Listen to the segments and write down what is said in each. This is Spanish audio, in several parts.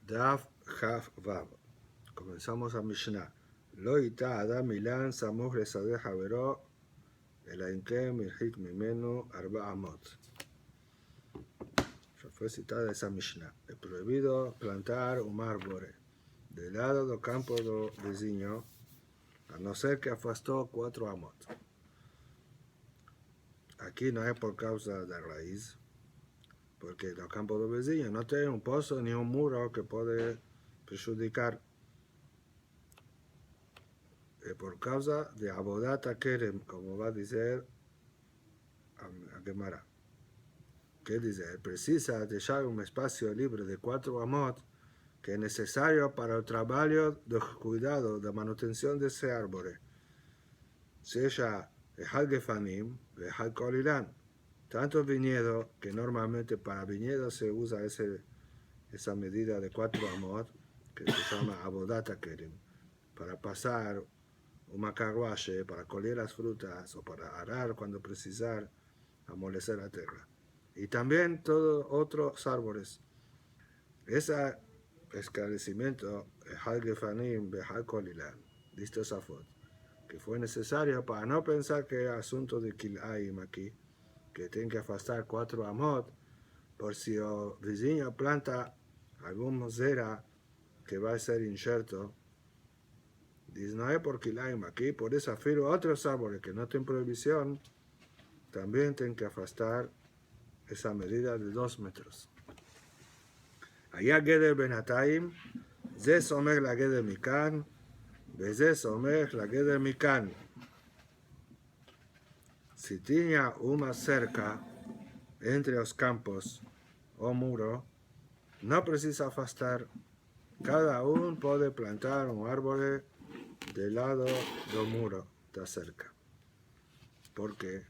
Daf Haf Vav. Comenzamos a Mishnah. Lo ita adam milan samuch lesadeh havero אלא אם כן מרחיק ממנו 4 אמות. Fue citada esa Mishnah. Es prohibido plantar un árbol del lado del campo del vizinho, a no ser que afastó 4 amot. Aquí no es por causa de raíz, porque el campo del vizinho no tiene un pozo ni un muro que puede perjudicar. Por causa de Abodat Kerem, como va a decir a Gemara. ¿Qué dice? Precisa dejar un espacio libre de 4 amot que es necesario para el trabajo de cuidado, de manutención de ese árbol. Sea Ejal Gefanim, Ejal Kolilán. Tanto viñedo, que normalmente para viñedo se usa esa medida de 4 amot, que se llama Abodat Kerem, para pasar un carruaje, para coger las frutas o para arar cuando precisar amolecer la tierra. Y también todos otros árboles. Ese esclarecimiento, Ejal Gefanim, Ejal Kolilán, dice Safot, que fue necesario para no pensar que es asunto de Kilaim aquí, que tiene que afastar 4 amot, por si el vizinho planta algún mosera que va a ser injerto. Dice, no es por Kilaim aquí, por eso afirmo otros árboles que no tienen prohibición, también tienen que afastar esa medida de 2 metros. Allá Geder Benataim, Ze Somer la Geder Mikan, Beze Somer la Geder Mikan. Si tenía una cerca entre los campos o muro, no precisa afastar. Cada uno puede plantar un árbol del lado del muro de cerca. Porque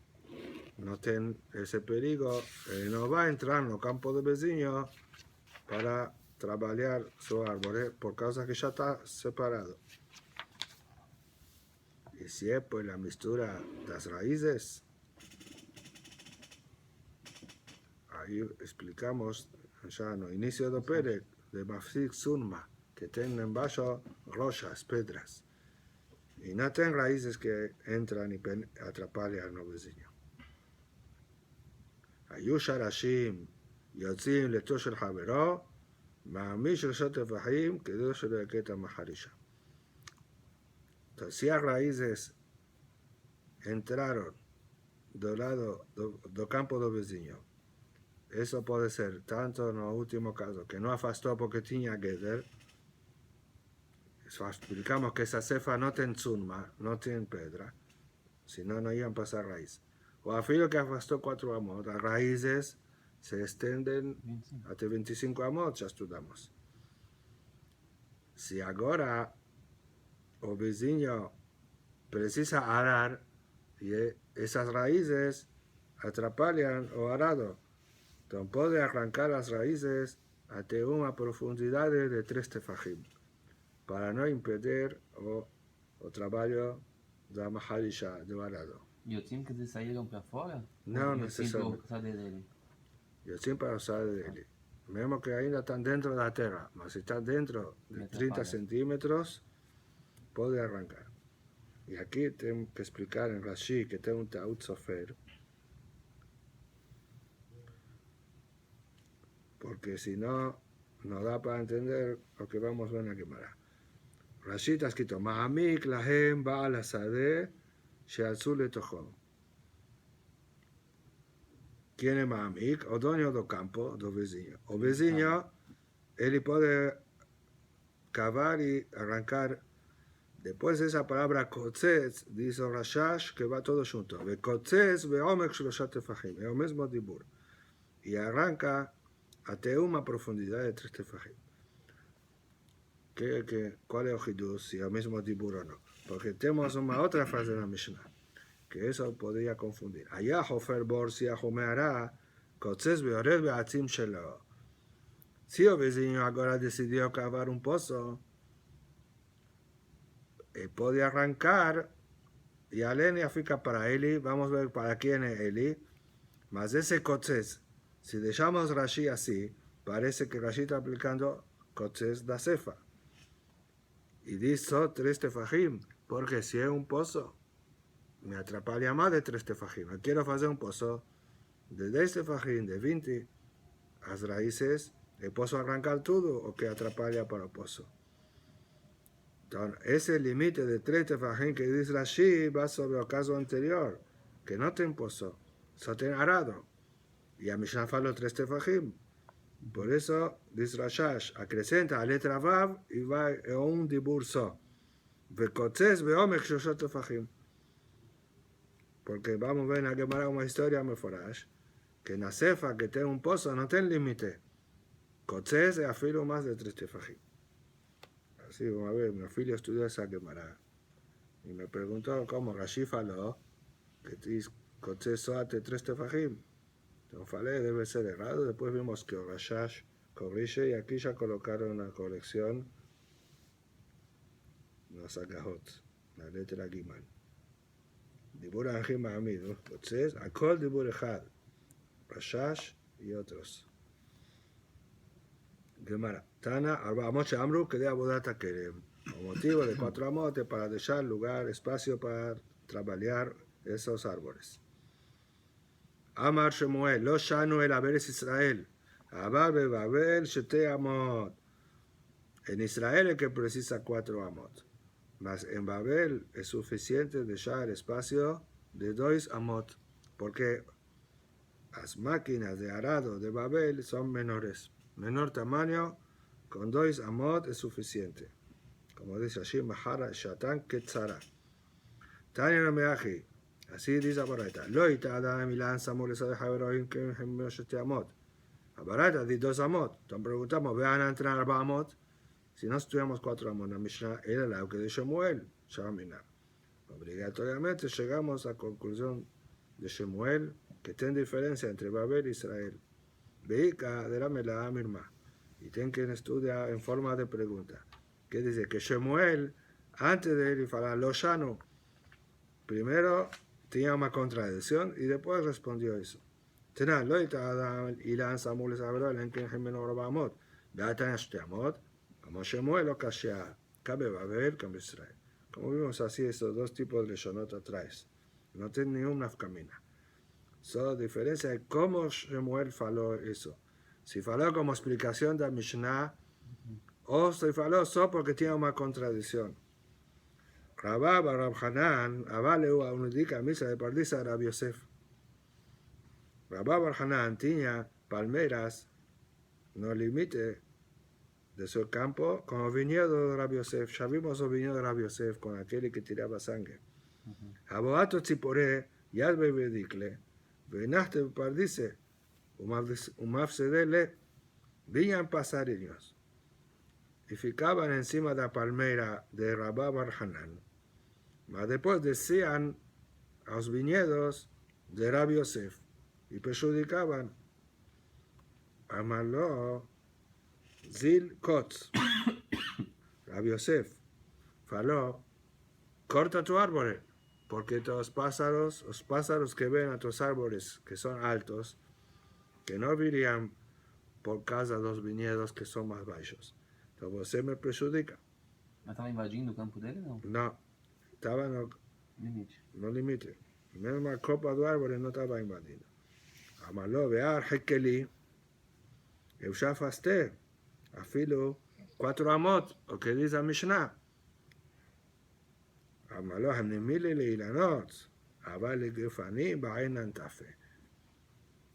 no tiene ese peligro, no va a entrar en los campos de vecinos para trabajar su árbol, por causa que ya está separado. Y si es pues la mixtura de las raíces, ahí explicamos ya en el inicio del Perek de Mafsik Sunma, que tienen en bajo rochas, piedras, y no tienen raíces que entran y atrapan al vecino. היו שרשים יוצאים לתוך של חברו, מעמיש רשות טפחים כדי שלא יכה את המחרישה. Si las raíces entraron del lado del campo del vecino, eso puede ser tanto en el último caso, que no afastó porque tenía Geder. Explicamos que esa cefa no tiene zunma, no tiene piedra, si no, no iban a pasar raíz. O a filo que afastó 4 amot, las raíces se extienden hasta 25 amot, ya estudiamos. Si ahora el vecino precisa arar y esas raíces atrapan o arado, entonces puede arrancar las raíces hasta una profundidad de 3 tefajim, para no impedir el trabajo de la maharisha, de arado. יוצאים כדי saíram para fora? No, Ou necesariamente. para dele? Yocim para usar de él. Vemos que ainda están dentro de la tierra, pero si está dentro de 30 centímetros, puede arrancar. Y aquí tengo que explicar en Rashi que tengo un Taut Sofer, porque si no, no da para entender lo que vamos a ver en la Gemara. Rashi está escrito, Ma'amik lahem ba'al hasadeh she'alzu letocho. ¿Quién es Ma'amik? O dueño del campo, del vecino. O vecino, él puede cavar y arrancar. Después de esa palabra kotzetz, dice Rashash, que va todo junto. Ve kotzetz ve omek shloshat tefachim. Es el mismo dibur. Y arranca hasta una profundidad de 3 tefachim. ¿Cuál es el hidush? Si es el mismo dibur o no. Porque tenemos una otra frase en la Mishnah, que eso podría confundir. Allá hofer bor si ahomeara, kotzetz ve ored ve atzim shelo. Si el vecino ahora decidió cavar un pozo, puede arrancar y a leña fica para Eli. Vamos a ver para quién es Eli. Mas ese kotzetz, si dejamos Rashi así, parece que Rashi está aplicando Kotses da Sefa. Y dice 3 tefajim, porque si es un pozo, me atrapalha más de 3 tefajim. Quiero hacer un pozo de 10 tefajim, de 20, las raíces, el pozo arrancar todo o que atrapalha para el pozo. Entonces, ese límite de 3 tefajim que dice Rashi va sobre el caso anterior, que no tiene pozo, solo tiene arado. Y a Mishnah faló 3 tefajim. Por eso, dice Rashash, acrecenta a letra Vav y va a un dibur so. Vekotzes veomek shoshot tefajim. Porque vamos a ver en la Gemara una historia meforash, que en la cefa que tiene un pozo no tiene límite. Kotzes es afilo más de 3 tefajim. Así, vamos a ver, mi filho estudió esa Gemara. Y me preguntó cómo Rashi faló, que dice Kotzes soate 3 tefajim. Entonces falé, debe ser errado. Después vimos que Rashash corrige y aquí ya colocaron una corrección, unos agajot, la letra Gimal. Dibur Anjim Ma'amid, ¿no? Entonces, Akol Dibur Echad, Rashash y otros. Gemara, Tana, Arba Amot Amru, que de Abodat Kerem. Con motivo de 4 amotes para dejar lugar, espacio para trabajar esos árboles. Amar Shemuel, Lo Shanu el Averes Israel, Abar Babel Shete Amot. En Israel es que precisa 4 amot. Mas en Babel es suficiente dejar espacio de 2 amot, porque las máquinas de arado de Babel son menores. Menor tamaño, con 2 amot es suficiente. Como dice allí, Mahara Shatan Ketzara. Tanya Rameaji, así dice Abaraita. Loita Adam Milan Samuel Sadejaveroim que en Shete amot. Abaraita di 2 amot. Entonces preguntamos, ¿vean a entrenar 4 amot? Si no estudiamos 4 amot en la Mishnah, era la que de Shemuel, Shamina. Obligatoriamente llegamos a la conclusión de Shemuel que tiene diferencia entre Babel e Israel. Veika de la Melá Mirma. Y tienen que estudiar en forma de pregunta. Que dice que Shemuel, antes de él falar lo Shanu, primero tenía una contradicción y después respondió eso. Tenan loita Adam Ilan Samuel Sabrol en que Jimeno Rabamot. Beatan Ashtemot. Como Shemuel o Kashia, cabe Babel, cabe Israel. Como vimos así, esos 2 tipos de Shonot atrás. No tienen ninguna camina. Solo diferencia de cómo Shemuel faló eso. Si faló como explicación de la Mishnah, o si faló solo porque tiene una contradicción. Rabá Barab Hanan, Abaleu a un indica misa de Pardiza Rab Yosef. Rabá Bar Hanan tenía palmeras, no limite de su campo, con el viñedo de Rabbi Yosef. Ya vimos el viñedo de Rabbi Yosef con aquel que tiraba sangre. Aboato Tzipore, Yad Bebedikle, Venaste Pardice, Umafsedele, viñan pasarinos. Y ficaban encima de la palmera de Rabá Bar Hanan. Mas después decían a los viñedos de Rabbi Yosef y perjudicaban. Amaló Zil Kotz, Rabbi Yosef, faló, corta tu árbol, porque los pájaros que ven a tus árboles que son altos, que no virían por causa de los viñedos que son más bajos. Entonces você me perjudica. Mas estava invadindo o campo dele, não? No, estaba Limite. no limite. Mesmo a copa do árvore no estaba invadindo. Amaló vear Hekeli, eu já afastei. Afilo 4 amot, o que dice la Mishnah. Amaló hamnimile leilanot, avale gefanim ba'enan tafe.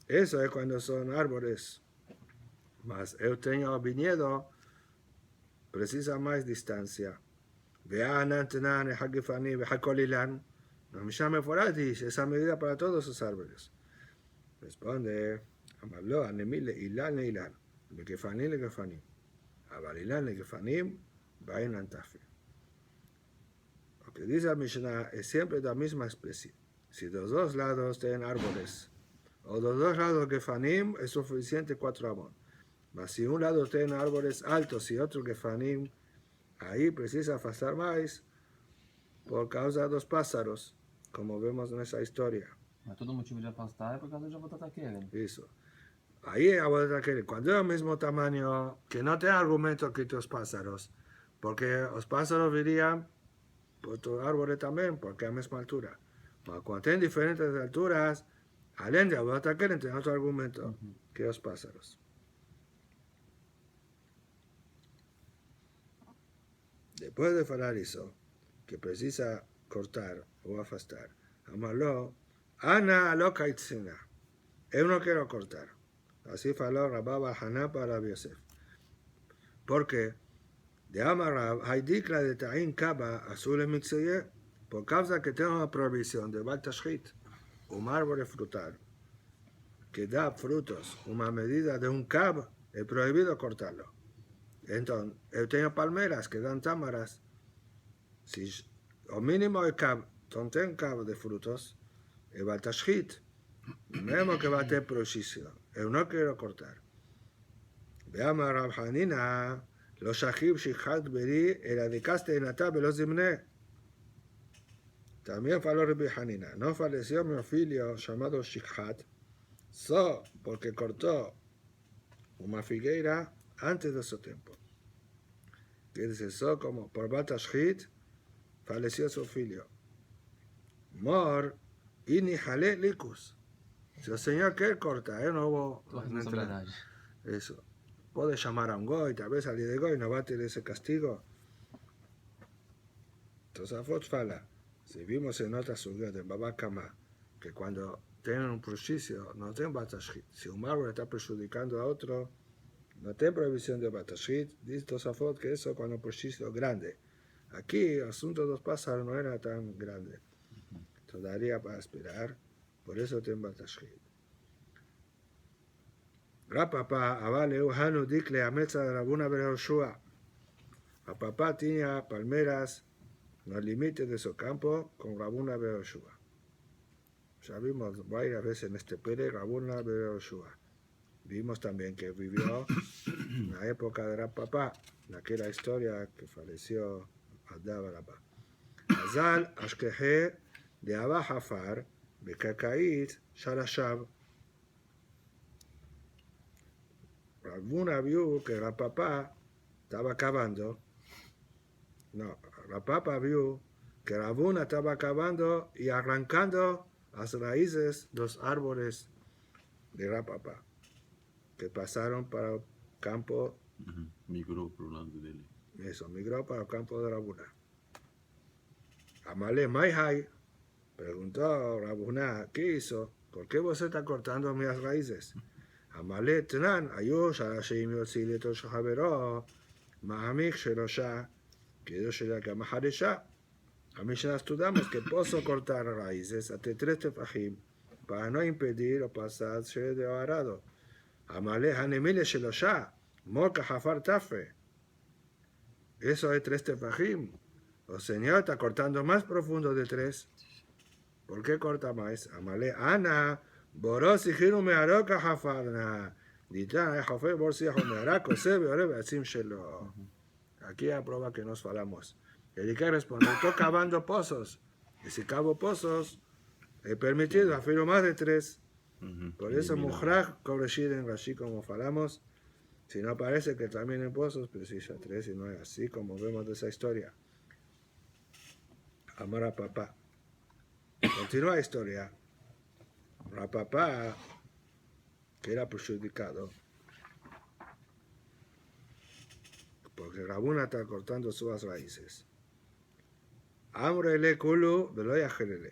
Eso es cuando son árboles. Mas yo tengo viñedo, precisa más distancia. Vean antenan, hagefanim, hakolilan. No me llame fuera, dice, esa medida para todos los árboles. Responde, Amaló hamnimile ilan leilan, gefanim le gefanim. Avalilán y Gefanim, Bain Antafe. Lo que dice la Mishnah es siempre la misma especie. Si de los 2 lados tienen árboles, o de los 2 lados Gefanim, es suficiente 4 amot. Mas si un lado tiene árboles altos y otro Gefanim, ahí precisa afastar más por causa de los pájaros, como vemos en esa historia. Mas todo motivo de afastar é por causa de Jabotataquera. Eso. Ahí cuando es el mismo tamaño, que no tiene argumento que tus pájaros, porque los pájaros vivían por tus árboles también, porque a la misma altura. Pero cuando tienen diferentes alturas, além de Abodat Keren, tienen otro argumento que los pájaros. Después de hablar eso, que precisa cortar o afastar, amarlo, Ana loca itzina. Yo no quiero cortar. Así faló Rabba Haná para Rabbi Yosef. Porque de Amarab, hay dicla de Ta'in Kaba, azul en Mixeye, por causa que tengo una prohibición de Baltashit, un árbol frutal, que da frutos, una medida de un cab, es prohibido cortarlo. Entonces, yo tengo palmeras que dan támaras. Si o mínimo el cab, entonces un cab de frutos, es Baltashit, mesmo que va a tener prohibición. Yo no quiero cortar. Veamos Rab Hanina, los shahib shichat beri, eradicaste en Atá, veloz dimne. También faló Rabbi Hanina, no falleció mi filio llamado Shichat, porque cortó una figueira antes de su tiempo. Que dice como por Batashit, falleció su filio. Mor, ini jale likus. Si el Señor quiere corta, no hubo eso. Puede llamar a un goy, tal vez salir de goy, no va a tener ese castigo. Entonces, a Fot fala, si vimos en otras subidas de Baba Kama, que cuando tienen un prejuicio, no tienen Batashit. Si un árbol está perjudicando a otro, no tiene prohibición de Batashit. Dice Tosafot que eso cuando el prejuicio es grande. Aquí el asunto de los pájaros no era tan grande. Todavía para esperar, por eso tiene Batashit. Rapapá, avale Hanu dikle ametza de Rabuna Beroshua. A papá tenía palmeras en los límites de su campo con Rabuna Beroshua. Ya vimos varias veces en este pere Rabuna Beroshua. Vimos también que vivió en la época de Rapapá, en aquella historia que falleció Adabarabá. Azal Ashkehe de Abba Hafar, Bekakait Sharashab. Rabuna vio que Rapapá estaba cavando. No, Rapapá vio que Rabuna estaba cavando y arrancando las raíces de los árboles de Rapapá, que pasaron para el campo. Migró por un lado de él. Eso, migró para el campo de Rabuna. Amale Maihai preguntó a Rabuna, ¿qué hizo? ¿Por qué vos estás cortando mis raíces? Amale Tnan, Ayush, Arashim Yotzili Tosh Havero, Mahamik Sherosha, Kedosh Yakama Haresha. A Mishnah estudiamos que puedo cortar raíces hasta 3 tefajim para no impedir o pasarse de arado. Amale Hanemile Shelosha, Morka Hafar Tafe. Eso es 3 tefajim. El Señor está cortando más profundo de 3. ¿Por qué corta más? Amale Ana, Boros y Hiru Mearoka Hafarna. Ditran, Hafer Borsi Homerako, Sebe, Orebe, Asim Shelo. Aquí aprueba que nos falamos. El que responde, estoy cavando pozos. Y si cavo pozos, he permitido, afirmo más de 3. Por eso, Mujraj, corregir en Rashi, como falamos, si no parece que también en pozos, precisa 3 y no es así como vemos de esa historia. Amar a papá. Continúa la historia. A papá, que era perjudicado, porque Rabuna está cortando sus raíces. Amrele Kulu, Veloya Jerele.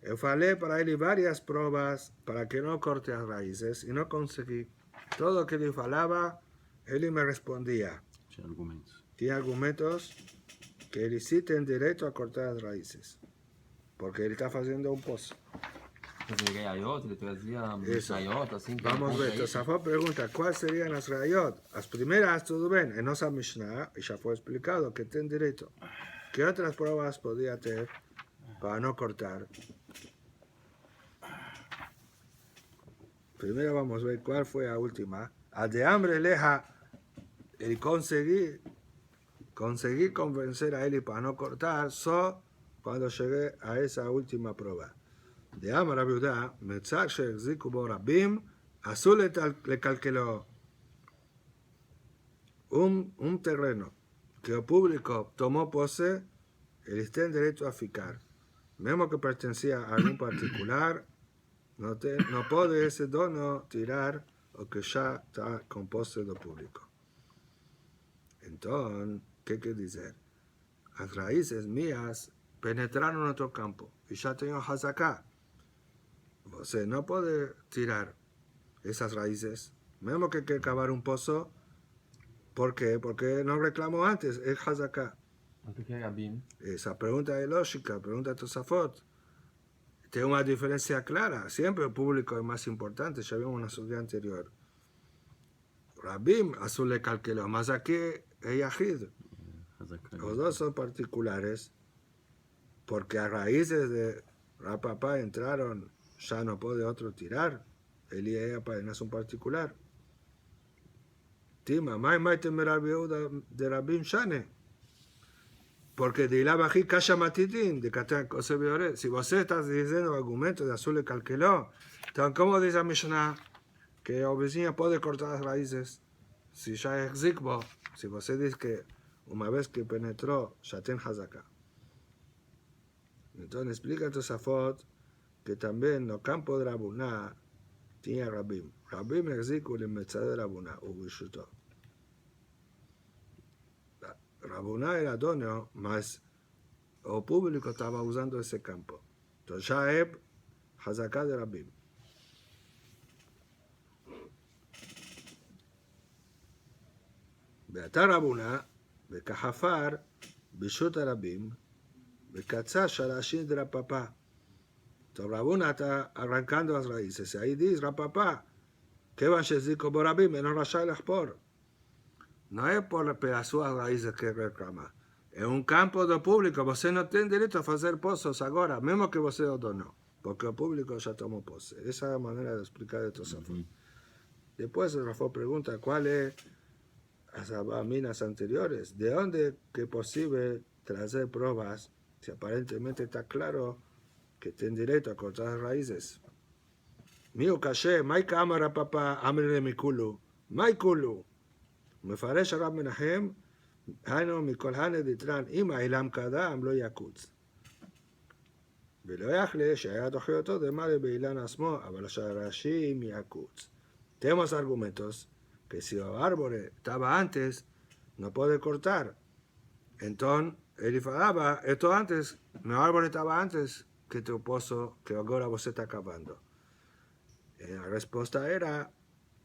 Yo falé para él varias pruebas para que no corte las raíces y no conseguí. Todo lo que le falaba, él me respondía. Tiene argumentos que él sí tiene derecho a cortar las raíces, porque él está haciendo un pozo. Vamos a ver, Tosafot pregunta, ¿cuáles serían las rayot? Las primeras, todo bien, en esa Mishnah, y ya fue explicado que tiene derecho. ¿Qué otras pruebas podía tener para no cortar? Primero vamos a ver cuál fue la última. A de hambre leja, y conseguí convencer a él para no cortar, cuando llegué a esa última prueba. De Amar Abiudá, Metzak Shehexziku Bo Rabim, Azul le calculó un terreno que el público tomó pose, él tiene derecho a ficar. Mesmo que pertenecía a algún particular, no puede ese dono tirar o que ya está con pose do público. Entonces, ¿qué quiere decir? Las raíces mías penetraron en otro campo y ya tengo hazaká. O sea, no puede tirar esas raíces. Mesmo que cavar un pozo, ¿por qué? Porque no reclamó antes, es hazaká. ¿Por qué Rabim? Esa pregunta es lógica, pregunta Tosafot. Tiene una diferencia clara. Siempre el público es más importante. Ya vimos en una estudia anterior. Rabim, azul le calculó. Más aquí es Yahid. Los dos son particulares. Porque a raíces de Rapapá entraron, ya no puede otro tirar. Él y ella no es un particular. Tima, mai temer de Rabim Shane. Porque de la bají calla matitín, de Catán Cosebiore. Si vos estás diciendo argumentos de azul le calculó, entonces, ¿cómo dice la Mishnah que el vecino puede cortar las raíces? Si ya es zikbo, si vos dices que una vez que penetró, ya ten hazaká. Entonces explica Tosafot que también en el campo de Rabuná tenía Rabim. Rabim explica el metzad de Rabuná, ubishuto. Rabuná era dueño, mas el público estaba usando ese campo. Entonces ya es hazaká de Rabim. ואתה רבונה, וכחפר, בשו"ת הרבים, וקצה שלashín de Rapapá. Entonces Rabuna está arrancando las raíces. Ahí dice Rapapá, que van sheziko borabim, no rashai lachpor. No es por las raíces que reclama. Es un campo de público. Você no tiene derecho a hacer pozos ahora, mismo que você lo donó, porque el público ya tomó pose. Esa es la manera de explicar de Tosafot. Después Rafa pregunta, ¿cuál es las minas anteriores? ¿De dónde que es posible traer pruebas si aparentemente está claro que tiene derecho a cortar las raíces? Mío caché, mai cámara papá, amre mi culo, mai culo. מפרש הרב מנחם, היינו מכל הנה דתרן, אם העילם קדם לא יקוץ. ולא יכלה שהיה דוחה אותו דמרי באילן עצמו, אבל השרשים יקוץ. Tenemos argumentos que si el árbol estaba antes, no puede cortar. Entonces, él falaba, esto antes, mi árbol estaba antes que tu pozo, que ahora vos está acabando. Y la respuesta era,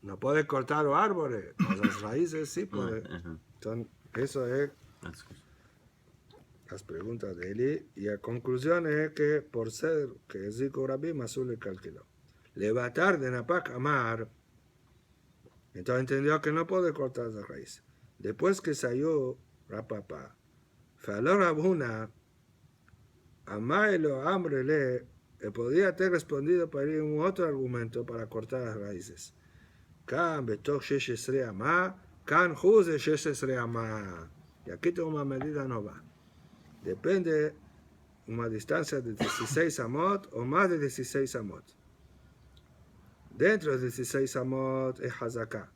no puede cortar los árboles, las raíces sí puede. Entonces, eso es las preguntas de Eli. Y la conclusión es que por ser que Zico Rabim Azul le calculó. Levantar de Napak Amar, entonces entendió que no puede cortar las raíces. Después que salió Rapapá, faló Rabuna, Amaelo Amrele, podía haber respondido para ir un otro argumento para cortar las raíces. כאן בתוך 16 אמה, כאן חוץ de 16 אמה. Y aquí tengo una medida nueva. Depende una distancia de 16 amot o más de 16 amot. Dentro de 16 amot es hazaká.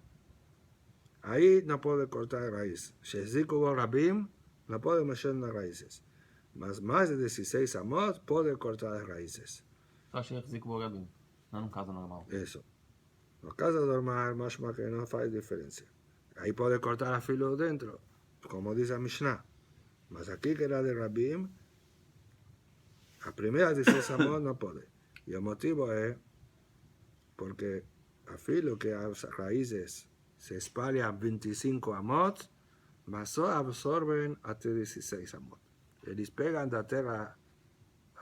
Ahí no puede cortar raíz. Sheziku Rabim no puede mechar las raíces. Más de 16 amot puede cortar las raíces. Só שהחזיקו בו רבים. לא num caso normal. Eso. En la casa normal, más que no hace diferencia. Ahí puede cortar a filo dentro, como dice Mishnah. Mas aquí que era de Rabim, a primera de 16 amot no puede. Y el motivo es porque a filo que las raíces se espalhan 25 amot, mas absorben hasta 16 amot. Ellos pegan de la tierra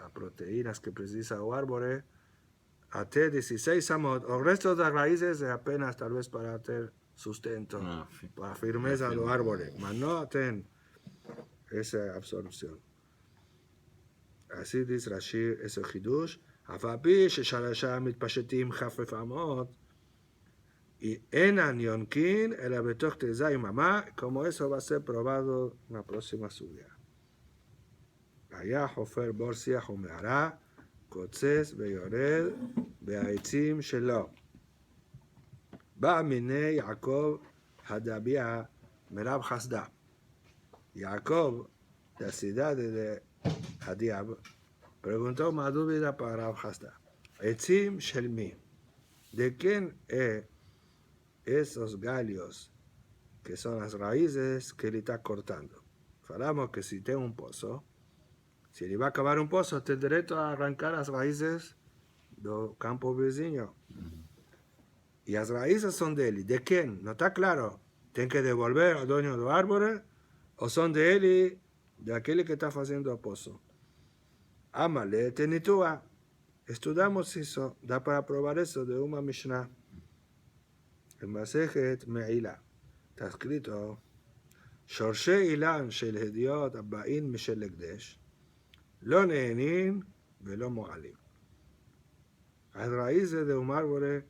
a proteínas que precisa el árbol, hasta 16 amot. El resto de las raíces es apenas tal vez para tener sustento, para firmeza de los árboles, mas no tienen esa absorción. Así dice Rashi, ese חידוש, אף על פי ששלושה מתפשטים חפף אמות, אינן יונקין, אלא בתוך תזה יממה, como eso va a ser probado en la próxima subida. היה חופר בור שיח ומערה, קוצץ ויורד בעצים שלו. Va mine Jacob Hadabia Merab Hasda. Jacob, de la ciudad de Hadiab, preguntó una duda para Rab Hasda. Etzim Shelmi. ¿De quién es esos gallos que son las raíces que él está cortando? Falamos que si tiene un pozo, si él va a acabar un pozo, tiene derecho a arrancar las raíces del campo vecino. Y las raíces son de él. ¿De quién? No está claro. ¿Tiene que devolver al dueño del árbol o son de él y de aquel que está haciendo el pozo? Amale, tenitúa. Estudiamos eso. Da para probar eso de una Mishnah. En Masejet Me'ila. Está escrito: Shorshe ilan shel hediot aba'in mishel ekdesh lo nehenin velo mo'alim. Las raíces de un árbol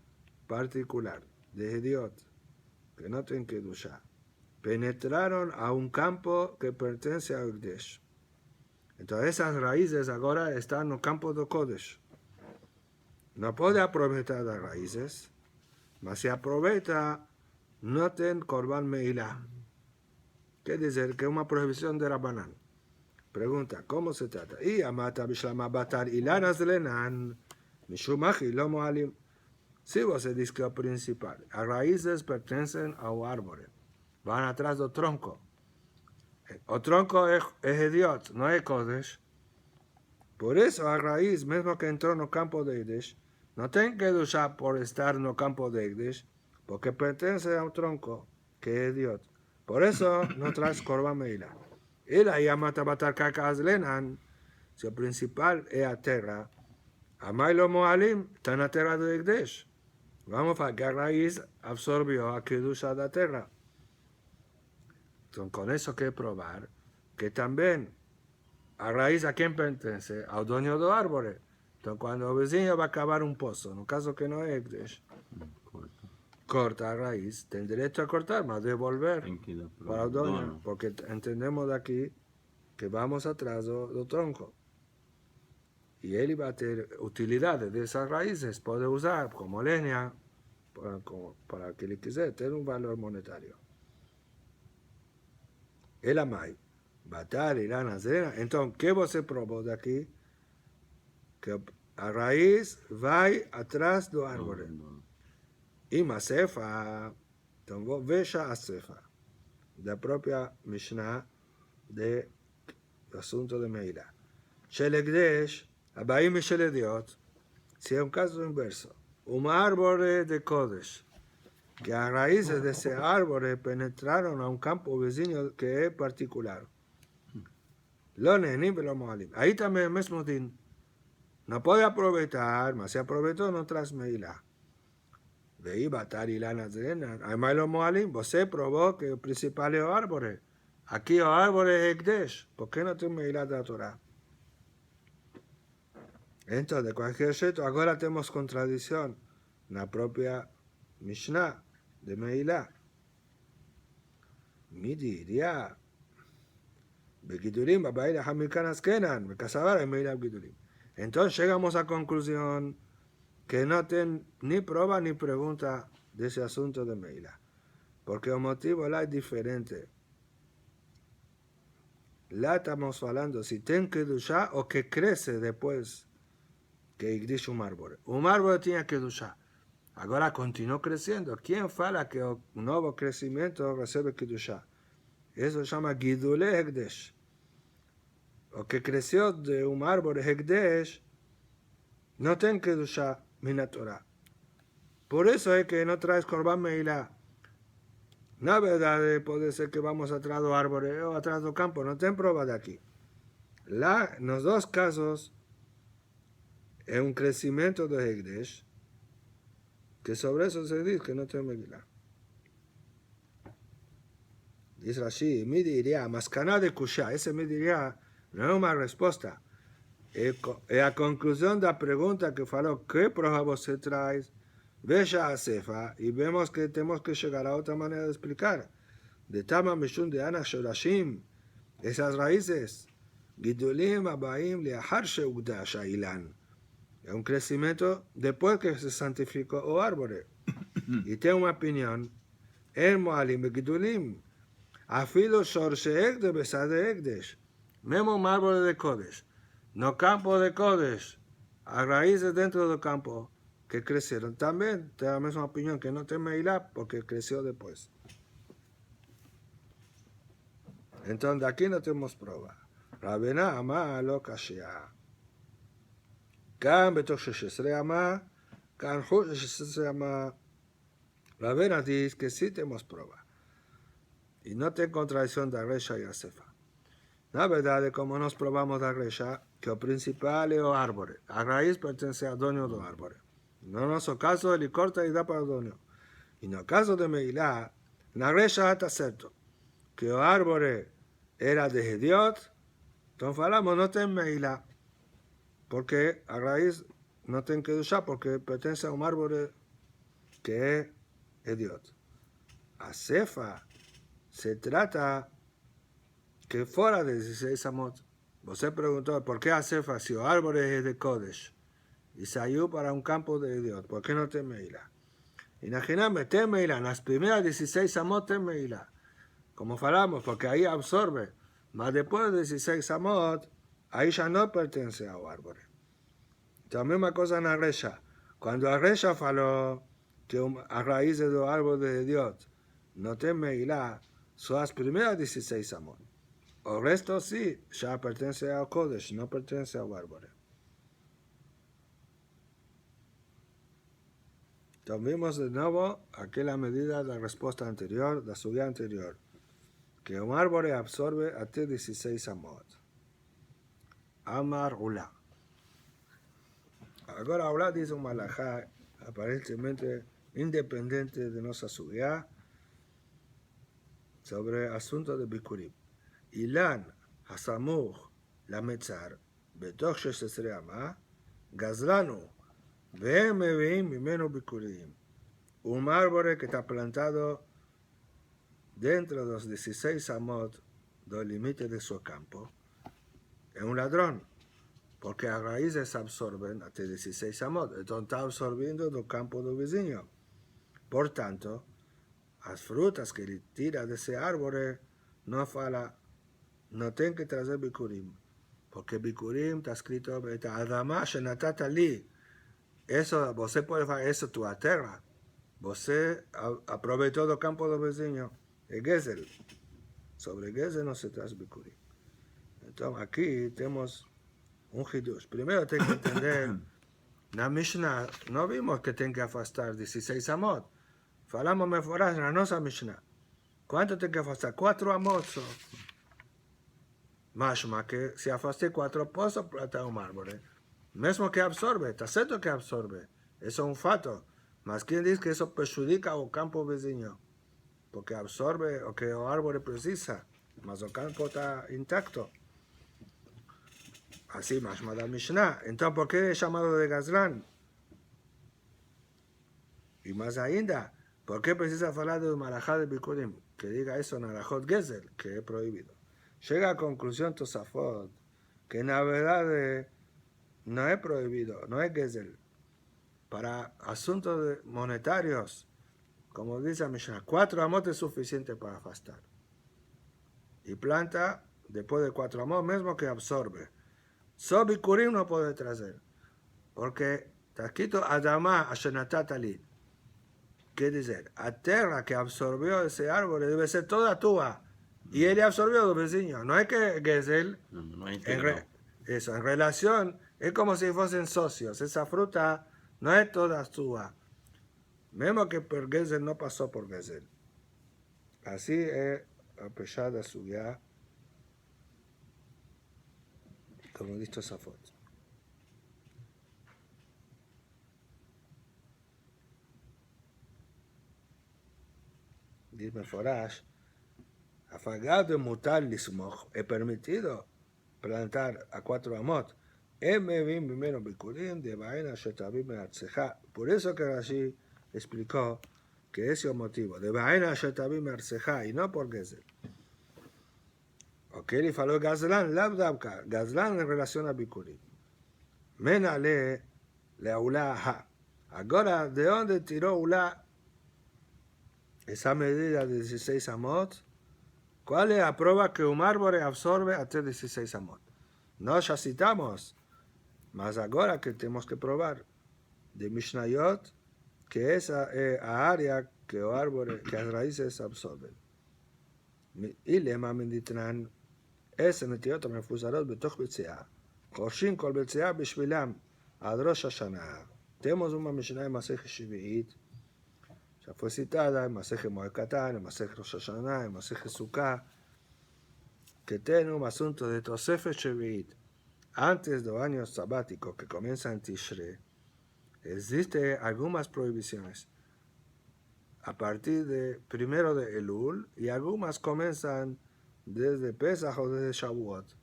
particular, de hediot, que no tienen que duchar, penetraron a un campo que pertenece a Ekdesh. Entonces esas raíces ahora están en el campo de Kodesh. No puede aprovechar las raíces, mas si aprovecha, no tiene Korban Meilá. ¿Qué dice? Que es una prohibición de Rabbanán. Pregunta, ¿cómo se trata? Y amata bishlama batar ilanas lenan mishumachi lo moalim. Si vos se dice que lo principal, las raíces pertenecen a un árbol, van atrás del tronco. El tronco es hediot, no es Kodesh. Por eso la raíz, mismo que entró en el campo de Ekdesh, no tiene que duchar por estar en el campo de Ekdesh, porque pertenece a un tronco que es hediot. Por eso no traes Korban Meilá. Y la llama tabatar caca lenan, si el principal es la tierra, amai lo moalim, está en la tierra de Ekdesh. Vamos a que la raíz absorbió a Kedusha de la tierra. Entonces, con eso hay que probar que también a raíz a quién pertenece, al dueño del árbol. Entonces, cuando el vecino va a cavar un pozo, en el caso que no es Ekdesh, corta la raíz, tiene derecho a cortar, más devolver para el dueño, porque entendemos de aquí que vamos atrás del tronco. Y él va a tener utilidades de esas raíces, puede usar como leña, para que le quisiera tener un valor monetario. El amai, batar y lana zena. Entonces, ¿qué vos se probó de aquí? Que a raíz va atrás del árbol. Y Masefa, entonces vos veja a Sefa, la propia Mishnah de asunto de Meila. Shel Ekdesh, Abaim y Shel Hediot, si es un caso inverso, un árbol de Kodesh, que a raíces de ese árbol penetraron a un campo vecino que es particular. Lo nenim lo moalim. Ahí también el mismo din. No puede aprovechar, mas si aprovechó no tras Meila. Veí batar y lana zena. Además lo moalim, vos probó que el principal es el árbol. Aquí el árbol es Ekdesh. ¿Por qué no tiene Meila de la Torah? Entonces, de cualquier sitio, ahora tenemos contradicción en la propia Mishnah de Meilá. Mi diría, Begidurim, Babaira, Hamilkanas Kenan, Becasabar, Meilá, Begidurim. Entonces llegamos a la conclusión que no tienen ni prueba ni pregunta de ese asunto de Meilá. Porque el motivo es diferente. La estamos hablando si tiene que duchar o que crece después que existe un árbol. Un árbol tiene que duchar. Ahora continuó creciendo. ¿Quién fala que un nuevo crecimiento recibe que duchar? Eso se llama Gidule Hekdesh. O que creció de un árbol Hekdesh no tiene que duchar mina Torah. Por eso es que no traes Korban Meilá. No es verdad, puede ser que vamos atrás del árbol o atrás del campo. No ten prueba de aquí. En los dos casos es un crecimiento de Hekdesh, que sobre eso se dice que no tiene Megilá. Dice Rashi, mi diría, mascaná de Kushá, ese me diría, no es una respuesta. Es la conclusión de la pregunta que faló, ¿qué prueba vos traes? Veja a Sefa, y vemos que tenemos que llegar a otra manera de explicar. De Tama Mishun de Ana Shorashim, esas raíces, Gidulim Abaim Leahar Sheugdash Ilan. Es un crecimiento después que se santificó el árbol. y tengo una opinión, el Moalim Begidulim, afilo Shorshe de Besade Ekdesh, mismo un árbol de Kodesh, no campo de Kodesh, a raíces dentro del campo que crecieron. También tengo la misma opinión, que no te Meilá porque creció después. Entonces aquí no tenemos prueba. Rabena ama lo kashia. כאן בתוך 16 אמה, כאן חוץ 16 אמה. Rabena dice que sí tenemos prueba. Y no tiene contradicción de Resha y Asefa. La verdad es como nos probamos de Resha, que el principal es el árbol. A raíz pertenece al dueño del árbol. No en nuestro caso, él corta y da para el dueño. Y en el caso de Meilá, la Resha está cierto, que el árbol era de Hediot, entonces hablamos, no tiene Meilá. Porque a raíz no tiene que usar porque pertenece a un árbol que es Hediot. A Sefa se trata que fuera de 16 amot. Usted preguntó, ¿por qué a Sefa si el árbol es de Kodesh y salió para un campo de Hediot? ¿Por qué no te Meilá? Imagíname, te Meilá, en las primeras 16 amot te Meilá. Como falamos, porque ahí absorbe. Mas después de 16 amot, ahí ya no pertenece a un árbol. La misma cosa en Resha. Cuando Resha faló que a raíz del árbol de Dios no te Meilá, son las primeras 16 amot. El resto sí, ya pertenece al Kodesh, no pertenece al árbol. Entonces vimos de nuevo aquí la medida de la respuesta anterior, de la subida anterior, que un árbol absorbe hasta 16 amot. Amar Ula. Ahora Ula dice un malajá aparentemente independiente de nuestra subida sobre asunto de Bikurim. Ilan Hasamuch la Metzar Betoch 16 Amah Gazlanu Vehem Meveim Mimeno Bikurim. Un árbol que está plantado dentro de los 16 amot del límite de su campo es un ladrón, porque a raíces absorben hasta 16 amot, entonces está absorbiendo del campo del vecino. Por tanto, las frutas que le tira de ese árbol no tienen que traer bikurim, porque bikurim está escrito Adama shenatata li. Eso, você puede hacer eso tu tierra. Você aprovechó el campo del vecino. Es Gezel. Sobre Gezel no se trae bikurim. Entonces aquí tenemos un hidush. Primero tengo que entender, la Mishnah no vimos que tiene que afastar 16 amot. Falamos meforash en la nuestra Mishnah. ¿Cuánto tiene que afastar? 4 amot. Mashma que si afasté 4 pozos, plata un árbol. Mismo que absorbe, está cierto que absorbe. Eso es un fato. Mas ¿quién dice que eso perjudica al campo vecino? Porque absorbe o que el árbol precisa, mas el campo está intacto. Así más la Mishnah. Entonces, ¿por qué es llamado de Gazlán? Y más ainda, ¿por qué precisa hablar de Malajá de Bikurim? Que diga eso en Arajot Gezel, que es prohibido. Llega a conclusión Tosafot, que en la verdad no es prohibido, no es Gezel. Para asuntos monetarios, como dice la Mishnah, 4 amot es suficiente para afastar. Y planta, después de 4 amot, mismo que absorbe. So bikurim no puede traer, porque está escrito Adama Ashenatatali. ¿Qué dice? La tierra que absorbió ese árbol debe ser toda tuya. Y él absorbió del vecino. No es que Gezel, No hay en relación, es como si fuesen socios. Esa fruta no es toda tuya. Mismo que por Gezel no pasó por Gezel. Así es a pesar de su ya, como dice esa foto. Dice Forash, afagado de mutar lismoch, he permitido plantar a 4 amot. Primero bikurim de vaina shetabim arceja. Por eso que Rashi explicó que ese es el motivo. De vaina shetabim arceja y no por Gezel. Ok, le faló Gazlán, labdabka. Gazlán en relación a bikurim. Mena le Ula ha. Ahora, ¿de dónde tiró Ula esa medida de 16 amot, ¿cuál es la prueba que un árbol absorbe hasta 16 amot? No ya citamos, mas ahora que tenemos que probar de Mishnayot, que esa es la área que los árboles, que las raíces absorben. Y le mamenditran, ese netiot המפוזרות בתוך ביציה, חורשים כל ביציה בשבילם עד ראש השנה. Tenemos una Mishnah en Maseje Shvi'it, ya fue citada en Maseje Moed Katan, en Maseje Rosh Hashanah, en Maseje Sukkah, que tiene un asunto de Tosefet Shvi'it. Antes de los años sabáticos que comienzan en Tishrei, existen algunas prohibiciones a partir de 1 de Elul y algunas comienzan desde Pesach o desde Shavuot.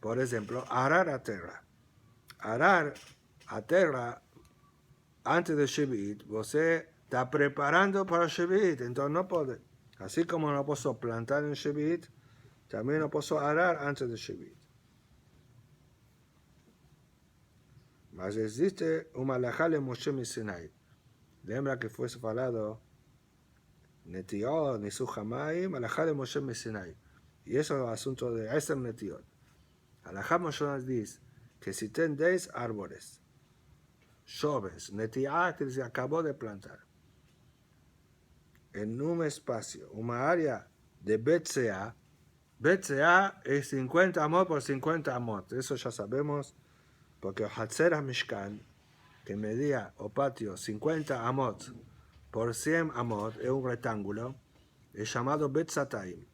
Por ejemplo, arar a tierra. Arar a tierra antes de Shvi'it, você está preparando para Shvi'it, entonces no puede. Así como no puedo plantar en Shvi'it, también no puedo arar antes de Shvi'it. Mas existe una halajá de Moshe Sinai. Lembra que fue falado Netiot, Nisuch Hamayim, halajá de Moshe Sinai. Y eso es el asunto de Eser Netiot. Halajá Moshe nos dice que si ten 10 árboles, jóvenes, Netiah que se acabó de plantar, en un espacio, una área de BCA, BCA es 50 amot por 50 amot, eso ya sabemos, porque Hatzer HaMishkan, que medía o patio 50 amot por 100 amot, es un rectángulo, es llamado Betzataim.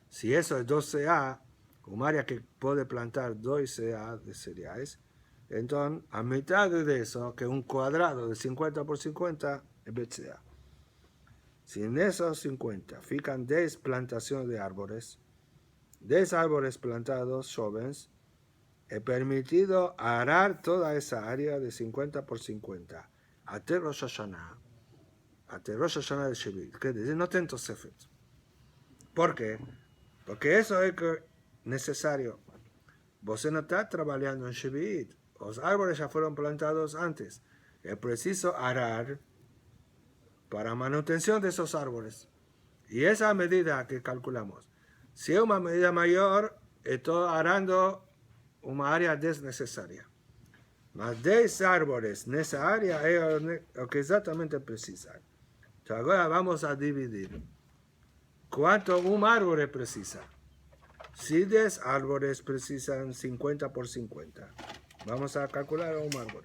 Si eso es 2 CA, un área que puede plantar 2 CA de cereales, entonces a mitad de eso, que un cuadrado de 50 por 50 es BCA. Si en esos 50 fican 10 plantaciones de árboles, 10 árboles plantados jóvenes, he permitido arar toda esa área de 50 por 50 hasta Rosh Hashanah, de Shvi'it, que dice no tengo Tosefet. ¿Por qué? Porque eso es necesario. Vos no está trabajando en Shvi'it, los árboles ya fueron plantados antes. Es preciso arar para manutención de esos árboles. Y esa medida que calculamos, si es una medida mayor, estoy arando una área desnecesaria. Mas 10 árboles en esa área es lo que exactamente precisa. Entonces ahora vamos a dividir. ¿Cuánto un árbol precisa? Si 10 árboles precisan 50 por 50. Vamos a calcular un árbol.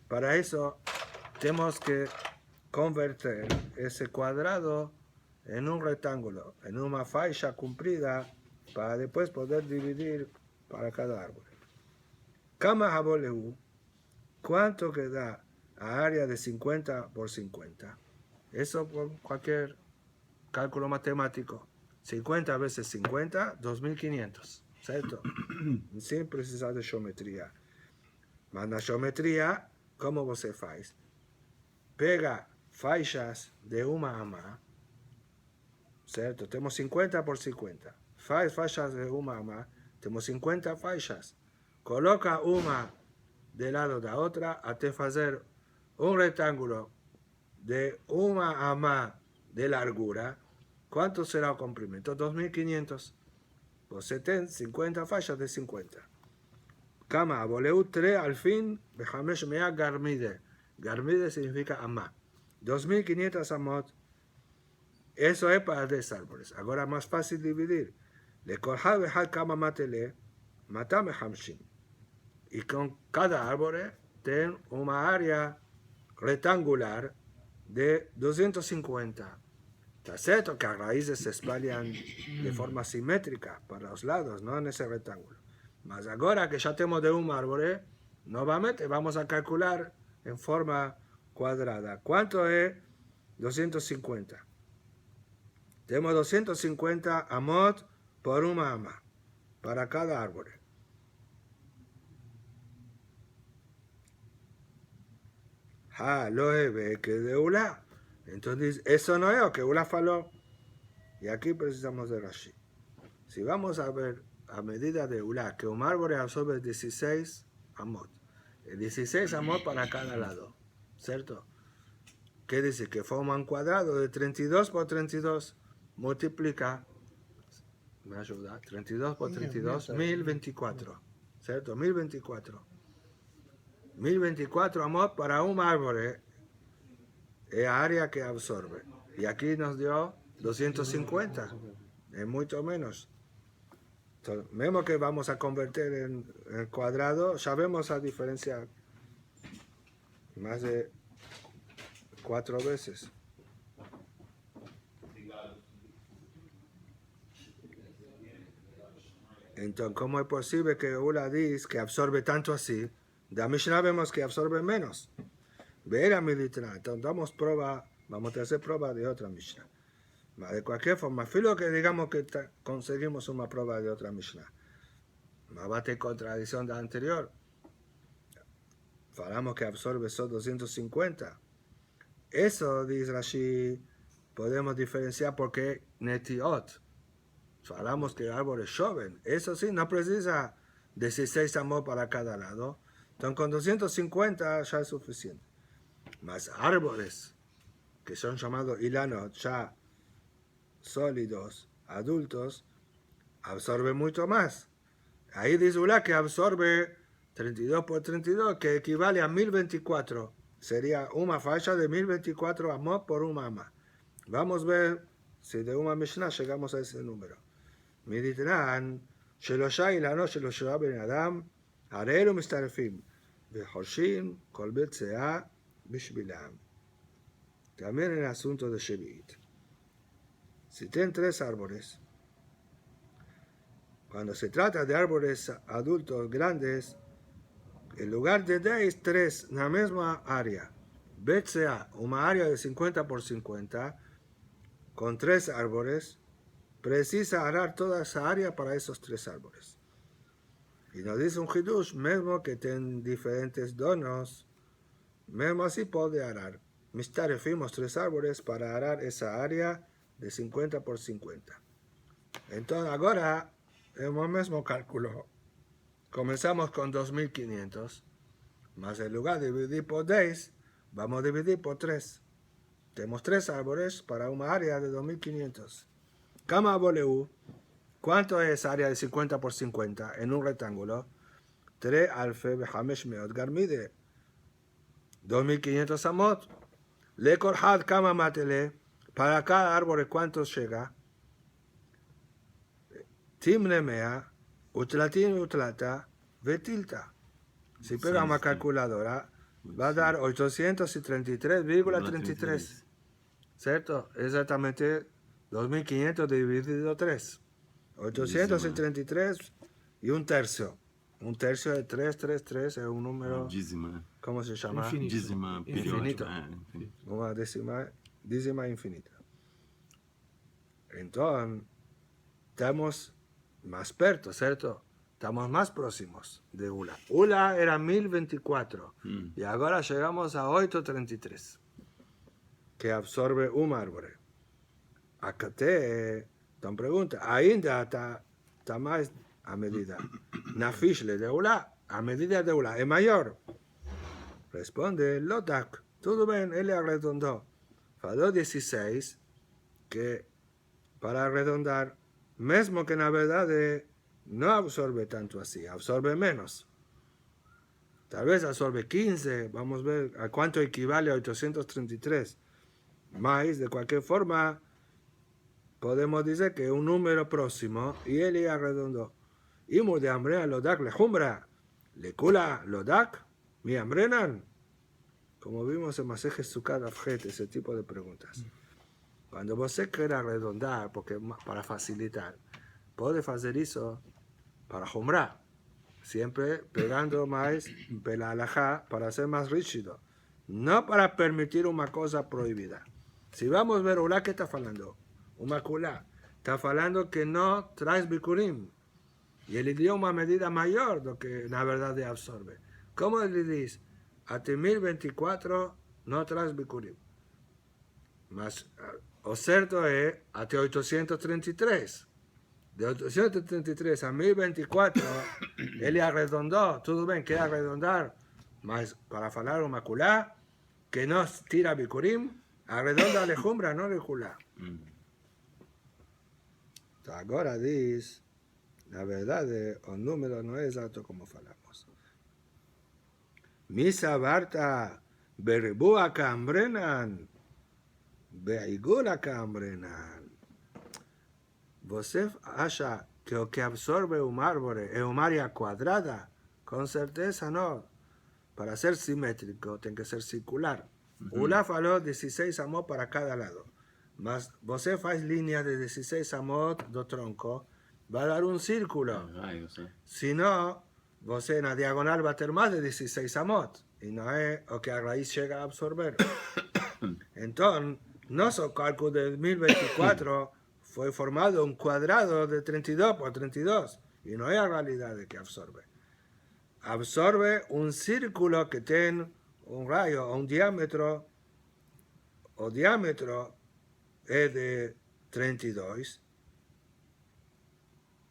Para eso tenemos que convertir ese cuadrado en un rectángulo, en una faixa cumplida, para después poder dividir para cada árbol. Kama Haboleu, ¿cuánto queda a área de 50 por 50? Eso por cualquier cálculo matemático. 50 veces 50, 2500, ¿cierto? Sin precisar de geometría. Mas na geometría, ¿cómo você faz? Pega faixas de uma a má, ¿cierto? Tenemos 50 por 50. Faz faixas de uma a má, tenemos 50 faixas. Coloca una del lado de la otra hasta hacer un rectángulo de una a más de largura. ¿Cuánto será el comprimento? 2500. Você ten 50 faixas de 50. Kama Aboleu 3 al fin, Behamesh Mea Garmide. Garmide significa amá. 2500 amot. Eso es para 10 árboles. Ahora más fácil dividir. Le Korha Behal Kama Matele, Matame Hamshin. Y con cada árbol tiene una área rectangular de 250. Está cierto que las raíces se espalhan de forma simétrica para los lados, no en ese rectángulo. Mas ahora que ya tenemos de un árbol, nuevamente vamos a calcular en forma cuadrada. ¿Cuánto es 250? Tenemos 250 amot por una ama para cada árbol. Lo ve que de Ula. Entonces, eso no es lo que Ula faló. Y aquí precisamos de Rashi. Si vamos a ver a medida de Ula, que un árbol absorbe 16 amot. 16 amot para cada lado. ¿Cierto? ¿Qué dice? Que forma un cuadrado de 32 por 32. Multiplica, me ayuda, 32 por 32, 1024. ¿Cierto? 1024. 1024 amot para un árbol es área que absorbe. Y aquí nos dio 250. Es mucho menos. Entonces, vemos que vamos a convertir en el cuadrado. Sabemos la diferencia más de 4 veces. Entonces, ¿cómo es posible que Ula dice que absorbe tanto así? De la Mishnah vemos que absorbe menos. Ver a Militana. Entonces, vamos a hacer prueba de otra Mishnah. De cualquier forma, filo que digamos que conseguimos una prueba de otra Mishnah. No va a tener contradicción de la anterior. Falamos que absorbe solo 250. Eso, dice Rashi, podemos diferenciar porque netiot. Falamos que el árbol es joven. Eso sí, no precisa 16 amot para cada lado. Entonces, con 250 ya es suficiente. Más árboles, que son llamados ilanos, ya sólidos, adultos, absorbe mucho más. Ahí dice Ula que absorbe 32 por 32, que equivale a 1024. Sería una falla de 1024 amot por una ama. Vamos a ver si de una Mishnah llegamos a ese número. Mediterán, שלושה אילנות שלושה בני אדם, הרי אלו מצטרפים, וחורשים כל בית סאה בשבילם. También en el asunto de Shevit. Si tienen 3 árboles, cuando se trata de árboles adultos grandes, en lugar de 10, 3 en la misma área. BCA, una área de 50 por 50, con 3 árboles, precisa arar toda esa área para esos 3 árboles. Y nos dice un hidush, mismo que tienen diferentes donos, mismo así puede arar. Mistarefimos 3 árboles para arar esa área de 50 por 50. Entonces ahora, el mismo cálculo. Comenzamos con 2500, más en lugar de dividir por 10, vamos a dividir por 3. Tenemos 3 árboles para una área de 2500. Kama boleu, ¿cuánto es área de 50 por 50 en un rectángulo? 3 alfe behamesh meot garmide. 2500 amot. Le korhad kama matele. Para cada árbol, ¿cuánto llega? Timne mea. Utlatin utlata, vetilta. Si pegamos a calculadora, va a dar 833,33. ¿Cierto? Exactamente 2500 dividido 3. 833 y un tercio. Un tercio de 333 es un número. ¿Cómo se llama? Infinito. Una décima infinita. Entonces, estamos más perto, ¿cierto? Estamos más próximos de Ula. Ula era 1024 y ahora llegamos a 833, que absorbe un árbol. Acá te pregunta, ainda está más a medida. Nafishle de Ula, a medida de Ula, es mayor. Responde, Lotak, todo bien, él le arredondó. Faló 16, que para arredondar, mismo que en la verdad no absorbe tanto así, absorbe menos. Tal vez absorbe 15, vamos a ver a cuánto equivale a 833. Más, de cualquier forma, podemos decir que es un número próximo, y él ya redondó. Y de hambre lodak le jumbra, le cula lodak, mi hambrenan. Como vimos en Masejes Sukkot Afjet, ese tipo de preguntas. Cuando vos quiera redondar, porque para facilitar, puede hacer eso para jumbrar, siempre pegando más la halajá para ser más rígido, no para permitir una cosa prohibida. Si vamos a ver, Ula, ¿qué está hablando? Una kula, está hablando que no traes bikurim, y él dio una medida mayor de lo que la verdad de absorbe. ¿Cómo le dice? A 1024 no traes bikurim. Mas, o cierto es, hasta 833. De 833 a 1024, él arredondó. Todo bien, queda redondar. Mas para hablar una culá, que no tira Bikurim, arredonda la Jumbra, no la Julá. Agora diz, na verdade, o número não é exato como falamos. Misa Barta, Beribua Cambrenan, Beigula Cambrenan. Você acha que o que absorve uma árvore é uma área quadrada? Com certeza não. Para ser simétrico, tem que ser circular. Ula falou 16 amot para cada lado. Mas você faz linha de 16 amot do tronco, vai dar um círculo. Raios, né? Se não, você na diagonal vai ter mais de 16 amot. E não é o que a raiz chega a absorver. Então, nosso cálculo de 2024 foi formado um quadrado de 32 por 32. E não é a realidade que absorve. Absorve un círculo que tiene un rayo o un diámetro. O diámetro es de 32,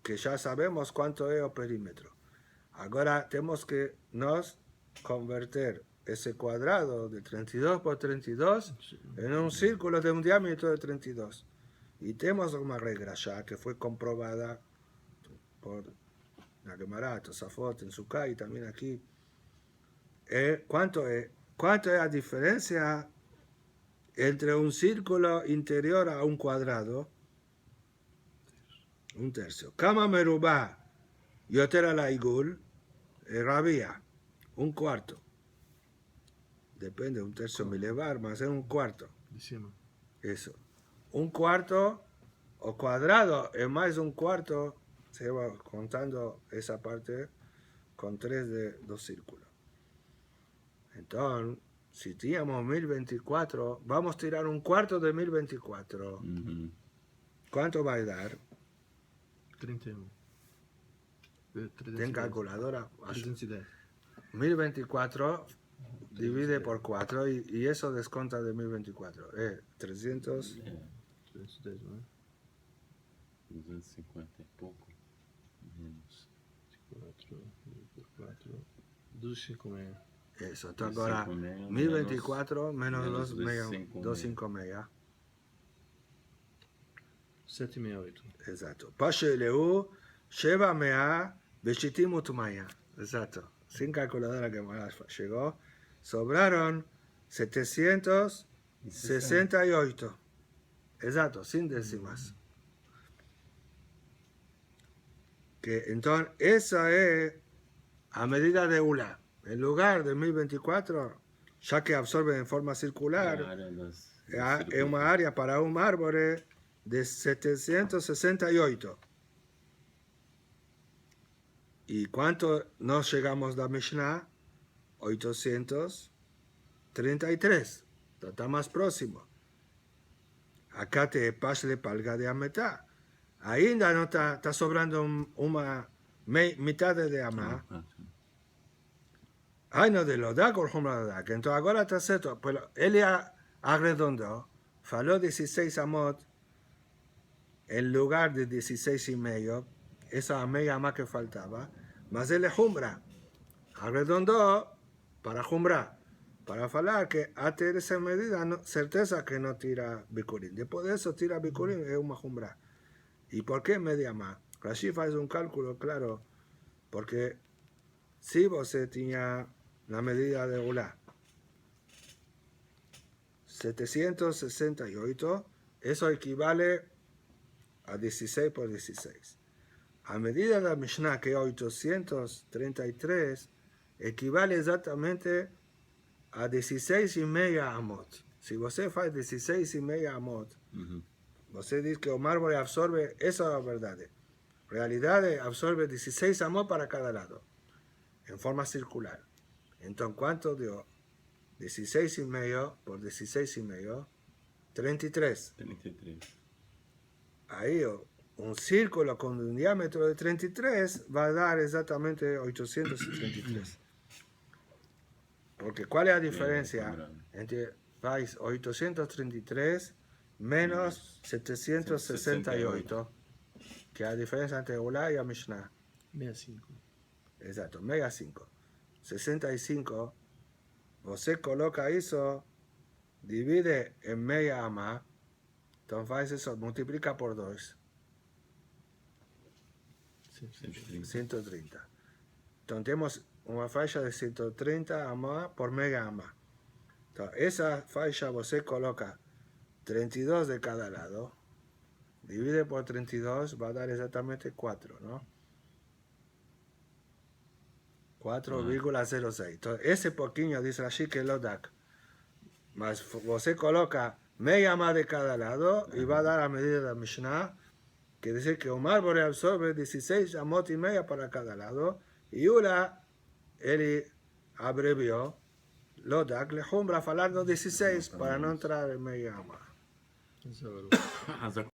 que ya sabemos cuánto es el perímetro. Ahora tenemos que nos convertir ese cuadrado de 32 por 32 en un círculo de un diámetro de 32. Y tenemos una regla ya que fue comprobada por la Gemara, Tosafot, en Sukkah y también aquí. ¿Cuánto es la diferencia entre un círculo interior a un cuadrado? Un tercio. Kama merubá yoter ala igul, rabia, un cuarto. Depende, un tercio milevar, más es un cuarto. Encima. Eso. Un cuarto o cuadrado es más un cuarto. Se va contando esa parte con 3 de 2 círculos. Entonces, si teníamos 1024, vamos a tirar un cuarto de 1024. ¿Cuánto va a dar? 31. ¿Ten calculadora? 310. 1024 divide por 4 y eso desconta de 1024. 300. 310, não é? 250 e pouco. Menos. 4, 256. Eso, entonces ahora 1024 menos 256. 768. Exacto. Pasheleu, Sheva Mea, Beshitim Utumaya. Exacto. Sin calculadora que más llegó. Sobraron 768. Exacto, sin décimas. Que entonces esa es a medida de Ula. En lugar de 1024, ya que absorbe en forma circular, es una área para un árbol de 768. ¿Y cuánto nos llegamos de la Mishnah? 833. Está más próximo. Acá te pasle palga de ametá. Ainda no está sobrando una mitad de amá. Ay, no, de lo da con Humra que entonces ahora está certo. Pero él ya arredondó, faló 16 amot en lugar de 16 y medio, esa media más que faltaba, más él es Humra. Arredondó para Humra, para falar que hasta esa medida, certeza que no tira Bikurim. Después de eso tira Bikurim, es una Humra. ¿Y por qué media más? Rashi hace un cálculo claro, porque si vos tenía la medida de Ulá 768, eso equivale a 16 por 16. A medida de la Mishnah, que es 833, equivale exactamente a 16 y media amot. Si vos hace 16 y media amot, vos dice que un árbol absorbe, eso es la verdad. En realidad absorbe 16 amot para cada lado, en forma circular. Entonces, ¿cuánto dio? 16 y medio por 16 y medio, 33. 33. Ahí un círculo con un diámetro de 33 va a dar exactamente 833. Porque ¿cuál es la diferencia entre 833 menos 768? Que es la diferencia entre Ulá y Mishnah. 65. Exacto, mega 5. 65, você coloca eso divide en media ama, entonces faz eso, multiplica por 2, 130. Entonces tenemos una faixa de 130 ama por mega ama. Entonces esa faixa você coloca 32 de cada lado, divide por 32, va a dar exactamente 4, ¿no? 4,06. Entonces ese poquinho dice allí que lo da. Mas você coloca media ama de cada lado y va a dar a medida de la Mishnah, que dice que un árbol absorbe 16 amot y media para cada lado, y una, él abrevió, lo da, le jumbra falando 16 para no entrar en media ama. זה אבל... אז